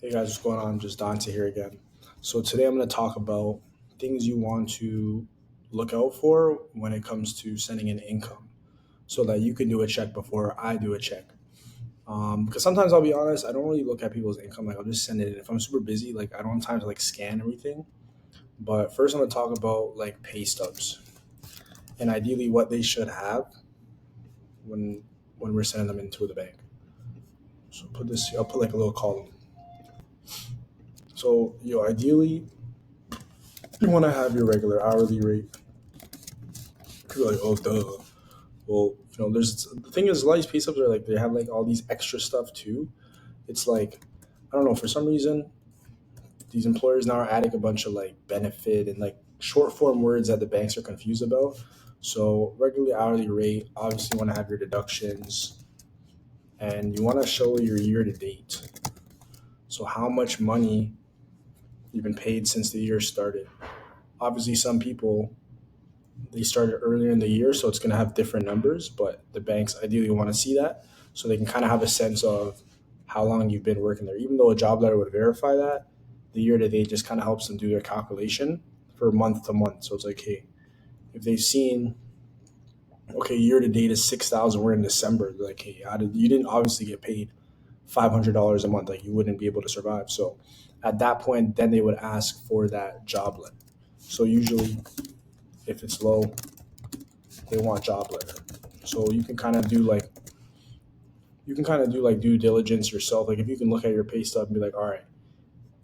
Hey guys, what's going on? Just Dante here again. So today I'm going to talk about things you want to look out for when it comes to sending in income, so that you can do a check before I do a check. Because sometimes I'll be honest, I don't really look at people's income. Like I'll just send it in. If I'm super busy, like I don't have time to like scan everything. But first, I'm going to talk about like pay stubs and ideally what they should have when we're sending them into the bank. So I'll put like a little column. So ideally you want to have your regular hourly rate. People are like, oh, duh. Well, there's the thing is, a lot of these pay stubs are like they have like all these extra stuff too. It's like I don't know, for some reason these employers now are adding a bunch of like benefit and like short form words that the banks are confused about. So regular hourly rate, obviously you want to have your deductions and you want to show your year to date. So how much money you've been paid since the year started. Obviously some people they started earlier in the year, so it's going to have different numbers, but the banks ideally want to see that so they can kind of have a sense of how long you've been working there. Even though a job letter would verify that, the year to date just kind of helps them do their calculation for month to month. So it's like, hey, if they've seen, okay, year to date is 6,000, we're in December, they're like, hey, you didn't obviously get paid $500 a month, like you wouldn't be able to survive. So at that point, then they would ask for that job letter. So usually, if it's low, they want job letter. So you can kind of do like due diligence yourself. Like if you can look at your pay stub and be like, all right,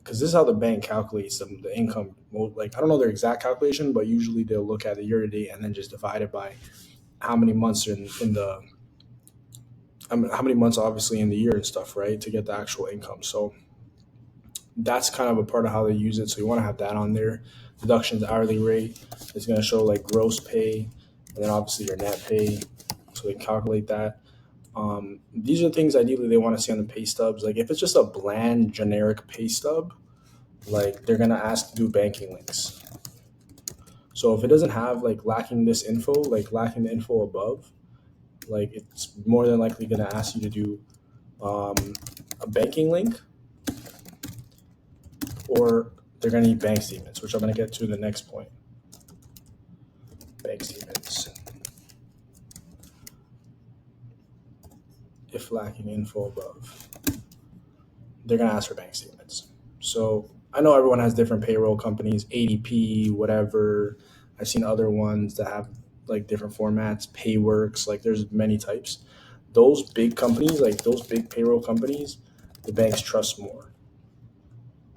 because this is how the bank calculates the income. Well, like I don't know their exact calculation, but usually they'll look at the year to date and then just divide it by how many months are in the how many months obviously in the year and stuff, right, to get the actual income. So that's kind of a part of how they use it. So you want to have that on there. Deductions, hourly rate is going to show like gross pay, and then obviously your net pay, so they can calculate that. These are things ideally they want to see on the pay stubs. Like if it's just a bland generic pay stub, like they're gonna ask to do banking links. So if it doesn't have like lacking this info, like lacking the info above, like it's more than likely gonna ask you to do um, a banking link, or they're gonna need bank statements, which I'm gonna get to in the next point. Bank statements. If lacking info above, they're gonna ask for bank statements. So I know everyone has different payroll companies, ADP, whatever. I've seen other ones that have like different formats, Payworks, like there's many types. Those big companies, like those big payroll companies, the banks trust more.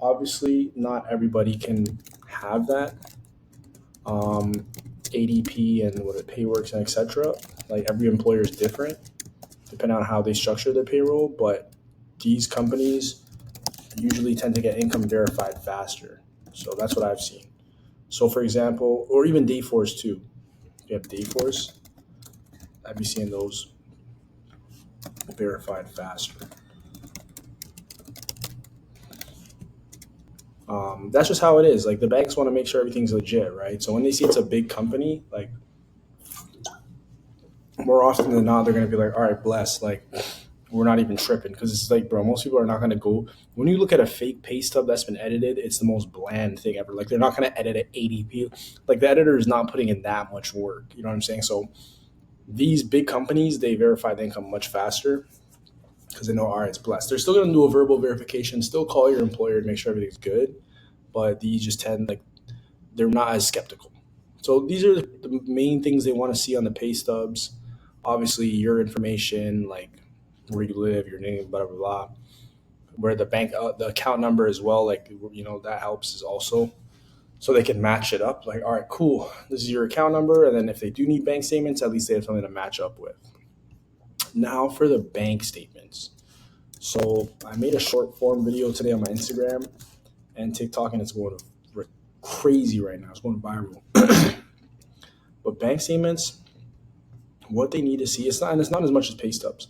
Obviously, not everybody can have that. ADP and what it Payworks and etc. Like every employer is different depending on how they structure their payroll, but these companies usually tend to get income verified faster. So that's what I've seen. So for example, or even Dayforce too. You have Dayforce. I'd be seeing those verified faster. That's just how it is. Like the banks want to make sure everything's legit, right? So when they see it's a big company, like more often than not, they're gonna be like, "All right, bless." Like we're not even tripping because it's like, bro, most people are not gonna go. When you look at a fake pay stub that's been edited, it's the most bland thing ever. Like they're not gonna edit at ADP. Like the editor is not putting in that much work. You know what I'm saying? So these big companies, they verify the income much faster because they know, all right, it's blessed. They're still going to do a verbal verification, still call your employer to make sure everything's good, but these just tend like they're not as skeptical. So these are the main things they want to see on the pay stubs. Obviously, your information, like where you live, your name, blah blah blah. Where the bank, the account number as well, like that helps is also so they can match it up. Like, all right, cool, this is your account number, and then if they do need bank statements, at least they have something to match up with. Now for the bank statements. So I made a short form video today on my Instagram and TikTok, and it's going crazy right now. It's going viral. But bank statements, what they need to see, it's not as much as pay stubs,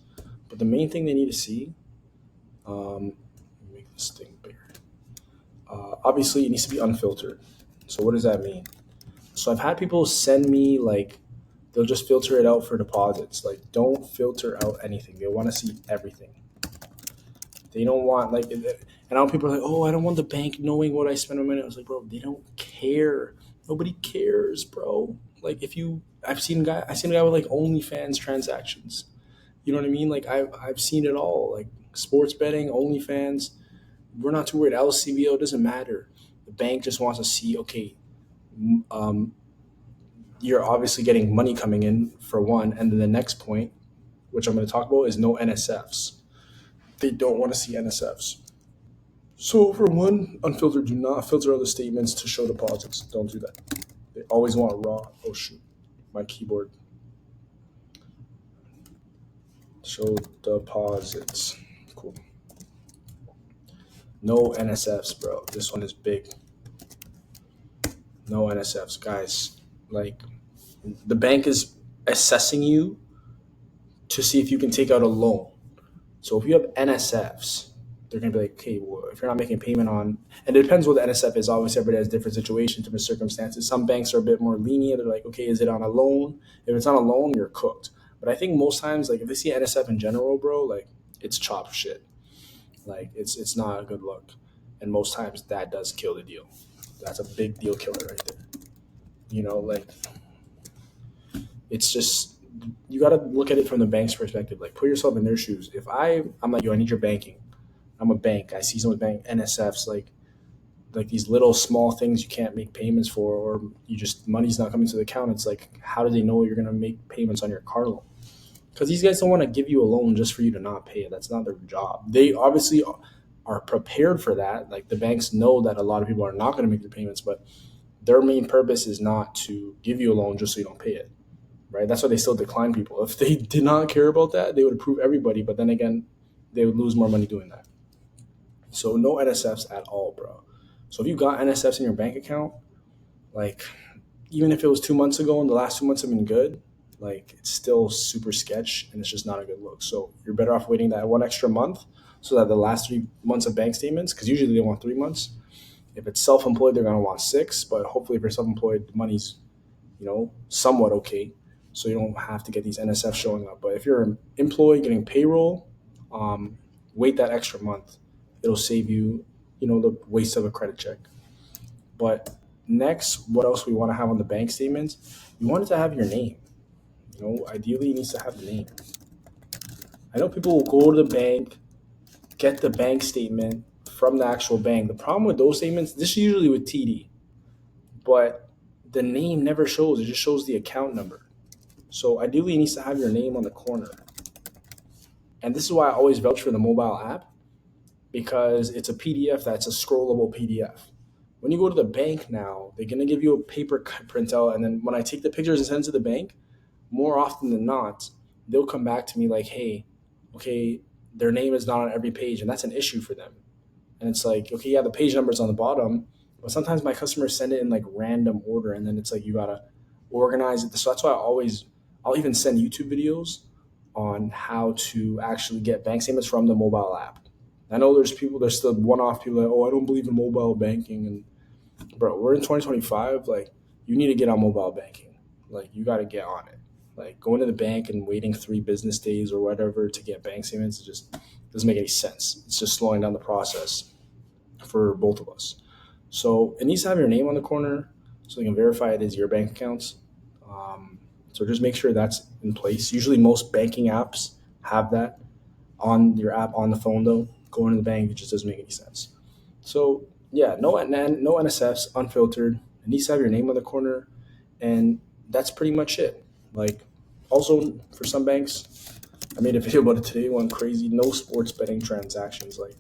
but the main thing they need to see, let me make this thing bigger. Obviously, it needs to be unfiltered. So what does that mean? So I've had people send me like they'll just filter it out for deposits. Like don't filter out anything. They want to see everything. They don't want like And now people are like, oh, I don't want the bank knowing what I spend my money. I was like, bro, they don't care. Nobody cares, bro. Like if you, I've seen a guy with like OnlyFans transactions. You know what I mean? Like I've seen it all. Like sports betting, OnlyFans. We're not too worried. LCBO doesn't matter. The bank just wants to see, okay, um, you're obviously getting money coming in for one, and then the next point, which I'm going to talk about, is no NSFs. They don't want to see NSFs. So for one, unfiltered, do not filter other statements to show deposits. Don't do that. They always want raw. Oh shoot, my keyboard. Show deposits. Cool. No NSFs, bro. This one is big. No NSFs, guys. Like the bank is assessing you to see if you can take out a loan. So if you have NSFs, they're gonna be like, okay, well, if you're not making a payment on, and it depends what the NSF is. Obviously, everybody has different situations, different circumstances. Some banks are a bit more lenient. They're like, okay, is it on a loan? If it's on a loan, you're cooked. But I think most times, like if they see NSF in general, bro, like it's chop shit. Like it's not a good look, and most times that does kill the deal. That's a big deal killer right there. Like it's just you got to look at it from the bank's perspective. Like put yourself in their shoes. If I'm like, yo, I need your banking. I'm a bank. I see someone's bank NSFs like these little small things you can't make payments for, or you just money's not coming to the account. It's like, how do they know you're gonna make payments on your car loan? Because these guys don't want to give you a loan just for you to not pay it. That's not their job. They obviously are prepared for that. Like the banks know that a lot of people are not going to make their payments, but their main purpose is not to give you a loan just so you don't pay it, right? That's why they still decline people. If they did not care about that, they would approve everybody. But then again, they would lose more money doing that. So no NSFs at all, bro. So if you got NSFs in your bank account, like even if it was 2 months ago and the last 2 months have been good, like it's still super sketch and it's just not a good look. So you're better off waiting that one extra month so that the last 3 months of bank statements, because usually they want 3 months. If it's self-employed, they're gonna want six, but hopefully if you're self-employed, the money's somewhat okay, so you don't have to get these NSF showing up. But if you're an employee getting payroll, um, wait that extra month. It'll save you, the waste of a credit check. But next, what else we want to have on the bank statements? You want it to have your name. Ideally, it needs to have the name. I know people will go to the bank, get the bank statement from the actual bank. The problem with those statements, this is usually with TD, but the name never shows. It just shows the account number. So ideally, it needs to have your name on the corner. And this is why I always vouch for the mobile app, because it's a PDF that's a scrollable PDF. When you go to the bank now, they're going to give you a paper printout. And then when I take the pictures and send it to the bank, more often than not, they'll come back to me like, hey, okay, their name is not on every page. And that's an issue for them. And it's like, okay, yeah, the page number's on the bottom, but sometimes my customers send it in like random order. And then it's like, you got to organize it. So that's why I'll even send YouTube videos on how to actually get bank statements from the mobile app. I know there's still one-off people that, oh, I don't believe in mobile banking. And bro, we're in 2025. Like, you need to get on mobile banking. Like, you got to get on it. Like, going to the bank and waiting 3 business days or whatever to get bank statements, it just doesn't make any sense. It's just slowing down the process for both of us. So it needs to have your name on the corner so they can verify it is your bank accounts. So just make sure that's in place. Usually most banking apps have that on your app on the phone, though. Going to the bank, it just doesn't make any sense. So yeah, no NSFs, unfiltered. It needs to have your name on the corner, and that's pretty much it. Like, also for some banks, I made a video about it today. One crazy, no sports betting transactions. Like,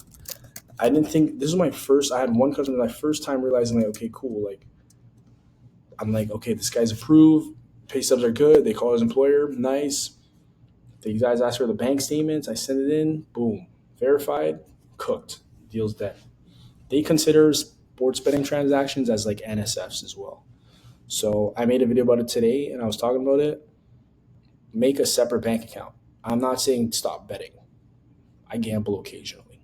I didn't think this was my first. I had one customer my first time realizing like, okay, cool. Like, I'm like, okay, this guy's approved. Pay stubs are good. They call his employer, nice. The guys ask for the bank statements. I send it in. Boom, verified, cooked. Deal's dead. They consider sports betting transactions as like NSFs as well. So I made a video about it today, and I was talking about it. Make a separate bank account. I'm not saying stop betting. I gamble occasionally.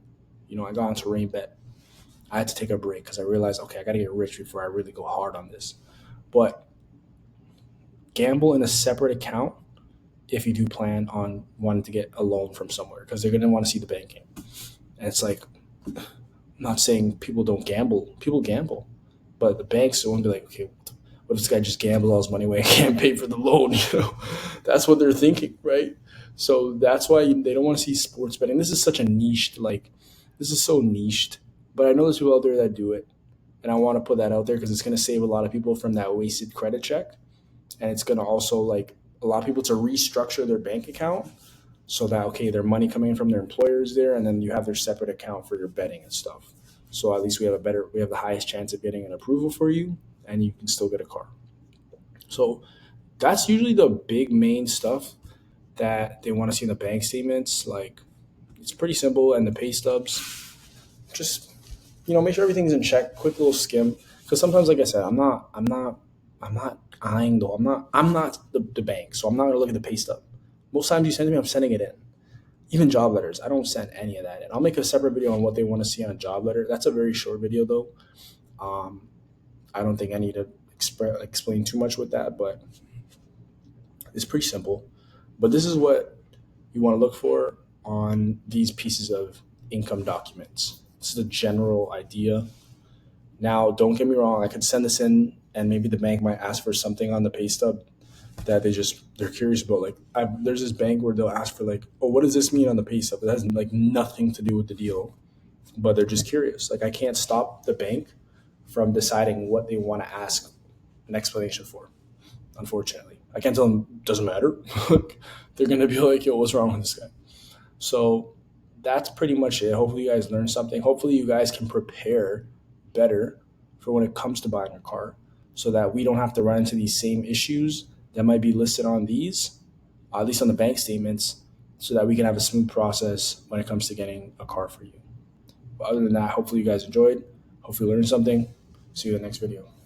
I got into Rain Bet. I had to take a break because I realized, okay, I got to get rich before I really go hard on this. But gamble in a separate account if you do plan on wanting to get a loan from somewhere, because they're going to want to see the banking. And it's like, not saying people don't gamble. People gamble, but the banks won't be like, okay, what if this guy just gambles all his money away and can't pay for the loan? That's what they're thinking, right? So that's why they don't want to see sports betting. This is such a niche, like this is so niched. But I know there's people out there that do it, and I want to put that out there because it's going to save a lot of people from that wasted credit check, and it's going to also like allow people to restructure their bank account so that okay, their money coming in from their employers there, and then you have their separate account for your betting and stuff. So at least we have the highest chance of getting an approval for you, and you can still get a car. So that's usually the big main stuff that they want to see in the bank statements. Like it's pretty simple, and the pay stubs, just make sure everything's in check. Quick little skim, because sometimes, like I said, I'm not eyeing though. I'm not the bank, so I'm not gonna look at the pay stub. Most times you send to me, I'm sending it in. Even job letters, I don't send any of that in. I'll make a separate video on what they want to see on a job letter. That's a very short video though. Um, I don't think I need to explain too much with that, but it's pretty simple. But this is what you want to look for on these pieces of income documents. This is the general idea. Now, don't get me wrong, I could send this in and maybe the bank might ask for something on the pay stub that they're curious about. Like there's this bank where they'll ask for like, oh, what does this mean on the pay stub? It has like nothing to do with the deal, but they're just curious. Like I can't stop the bank from deciding what they want to ask an explanation for. Unfortunately, I can't tell them doesn't matter. They're gonna be like, yo, what's wrong with this guy? So that's pretty much it. Hopefully, you guys learned something. Hopefully, you guys can prepare better for when it comes to buying a car so that we don't have to run into these same issues that might be listed on these, at least on the bank statements, so that we can have a smooth process when it comes to getting a car for you. But other than that, hopefully, you guys enjoyed. Hopefully, you learned something. See you in the next video.